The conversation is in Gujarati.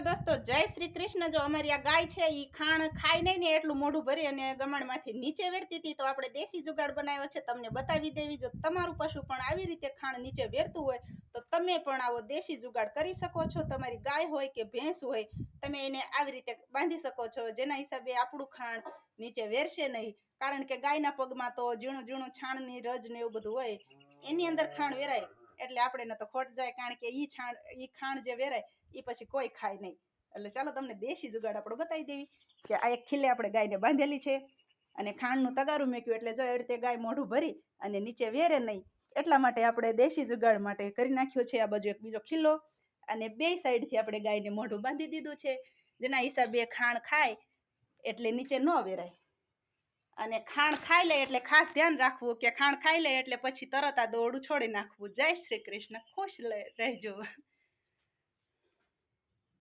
દોસ્તો, જય શ્રી કૃષ્ણ। જો અમારી આ ગાય છે ઈ ખાણ ખાઈ નહીં ને એટલું મોઢું ભરી અને ગમાણમાંથી નીચે વેરતી હતી, તો આપણે દેશી જુગાડ બનાવ્યો છે, તમને બતાવી દેવી। જો તમારું પશુ પણ આવી રીતે ખાણ નીચે વેરતું હોય તો તમે પણ આવો દેશી જુગાડ કરી શકો છો। તમારી ગાય હોય કે ભેંસ હોય, તમે એને આવી રીતે બાંધી શકો છો, જેના હિસાબે આપણું ખાણ નીચે વેરશે નહીં। કારણ કે ગાયના પગમાં તો ઝીણું ઝીણું છાણની રજ ને એવું બધું હોય, એની અંદર ખાણ વેરાય એટલે આપણે ન તો ખોટ જાય, કારણ કે ઈ ખાણ જે વેરાય એ પછી કોઈ ખાય નહીં। એટલે ચાલો તમને દેશી જુગાડ આપણે બતાવી દેવી કે આ એક ખીલે આપણે ગાયને બાંધેલી છે અને ખાંડનું તગારું મેક્યું એટલે જો એવી રીતે ગાય મોઢું ભરી અને નીચે વેરે નહીં, એટલા માટે આપણે દેશી જુગાડ માટે કરી નાખ્યો છે। આ બાજુ એક બીજો ખીલો અને બે સાઈડથી આપણે ગાયને મોઢું બાંધી દીધું છે, જેના હિસાબે ખાણ ખાય એટલે નીચે ન વેરાય। અને ખાણ ખાઈ લે એટલે ખાસ ધ્યાન રાખવું કે ખાણ ખાઈ લે એટલે પછી તરત આ દોરડું છોડી નાખવું। જય શ્રી કૃષ્ણ, ખુશ રહેજો।